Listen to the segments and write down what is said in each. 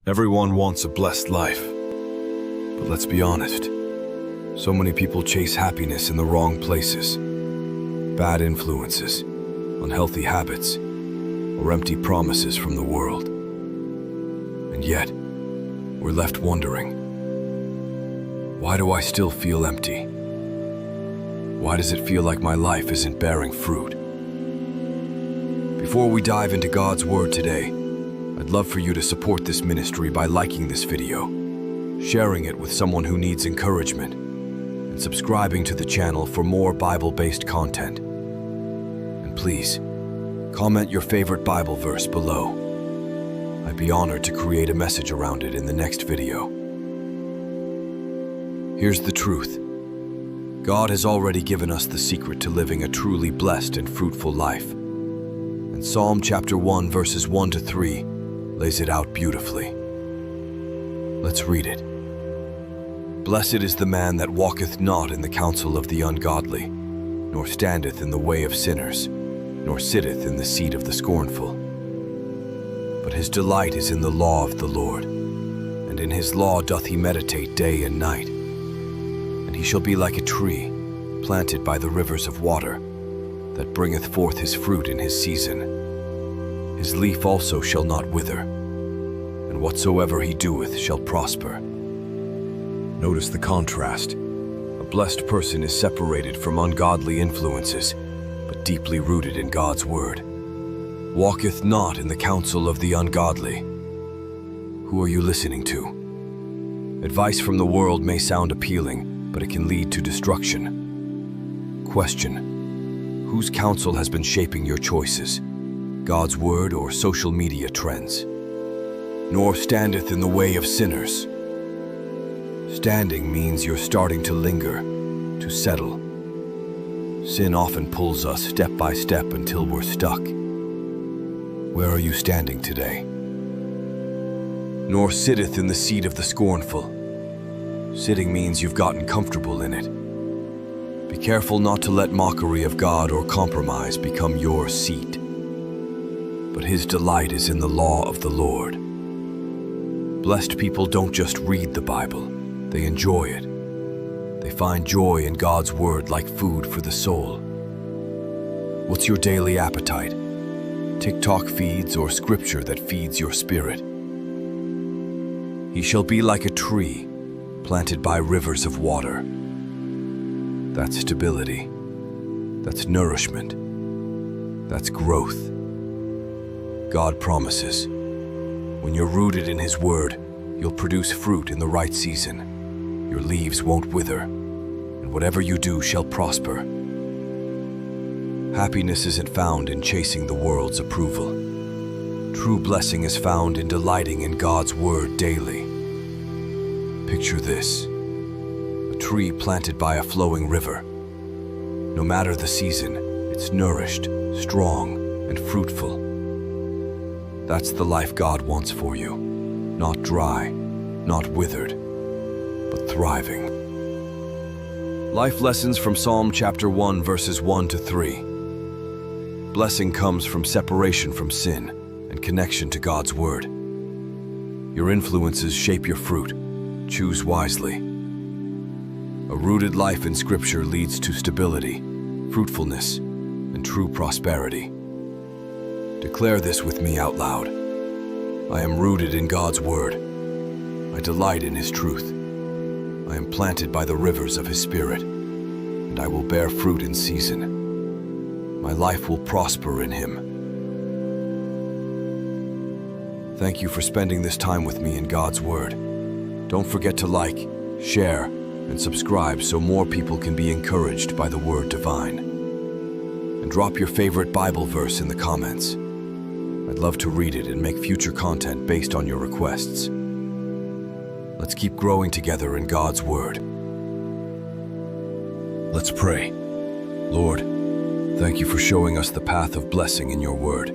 Everyone wants a blessed life. But let's be honest. So many people chase happiness in the wrong places. Bad influences, unhealthy habits, or empty promises from the world. And yet, we're left wondering, why do I still feel empty? Why does it feel like my life isn't bearing fruit? Before we dive into God's Word today, I'd love for you to support this ministry by liking this video, sharing it with someone who needs encouragement, and subscribing to the channel for more Bible-based content. And please, comment your favorite Bible verse below. I'd be honored to create a message around it in the next video. Here's the truth. God has already given us the secret to living a truly blessed and fruitful life. And Psalm chapter 1 verses 1 to 3 lays it out beautifully. Let's read it. Blessed is the man that walketh not in the counsel of the ungodly, nor standeth in the way of sinners, nor sitteth in the seat of the scornful. But his delight is in the law of the Lord, and in his law doth he meditate day and night. And he shall be like a tree planted by the rivers of water, that bringeth forth his fruit in his season. His leaf also shall not wither, and whatsoever he doeth shall prosper. Notice the contrast. A blessed person is separated from ungodly influences, but deeply rooted in God's word. Walketh not in the counsel of the ungodly. Who are you listening to? Advice from the world may sound appealing, but it can lead to destruction. Question: whose counsel has been shaping your choices? God's word or social media trends? Nor standeth in the way of sinners. Standing means you're starting to linger, to settle. Sin often pulls us step by step until we're stuck. Where are you standing today? Nor sitteth in the seat of the scornful. Sitting means you've gotten comfortable in it. Be careful not to let mockery of God or compromise become your seat. But his delight is in the law of the Lord. Blessed people don't just read the Bible, they enjoy it. They find joy in God's word like food for the soul. What's your daily appetite? TikTok feeds or scripture that feeds your spirit? He shall be like a tree planted by rivers of water. That's stability. That's nourishment. That's growth. God promises, when you're rooted in his word, you'll produce fruit in the right season. Your leaves won't wither, and whatever you do shall prosper. Happiness isn't found in chasing the world's approval. True blessing is found in delighting in God's word daily. Picture this: a tree planted by a flowing river. No matter the season, it's nourished, strong, and fruitful. That's the life God wants for you. Not dry, not withered, but thriving. Life lessons from Psalm chapter 1 verses 1 to 3. Blessing comes from separation from sin and connection to God's word. Your influences shape your fruit. Choose wisely. A rooted life in Scripture leads to stability, fruitfulness, and true prosperity. Declare this with me out loud. I am rooted in God's word. I delight in his truth. I am planted by the rivers of his spirit, and I will bear fruit in season. My life will prosper in him. Thank you for spending this time with me in God's word. Don't forget to like, share, and subscribe so more people can be encouraged by the word divine. And drop your favorite Bible verse in the comments. I'd love to read it and make future content based on your requests. Let's keep growing together in God's word. Let's pray. Lord, thank you for showing us the path of blessing in your word.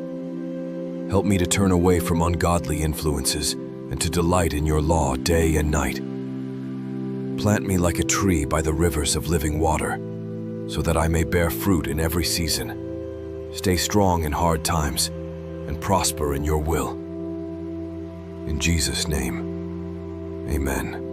Help me to turn away from ungodly influences and to delight in your law day and night. Plant me like a tree by the rivers of living water, so that I may bear fruit in every season. Stay strong in hard times and prosper in your will. In Jesus' name, amen.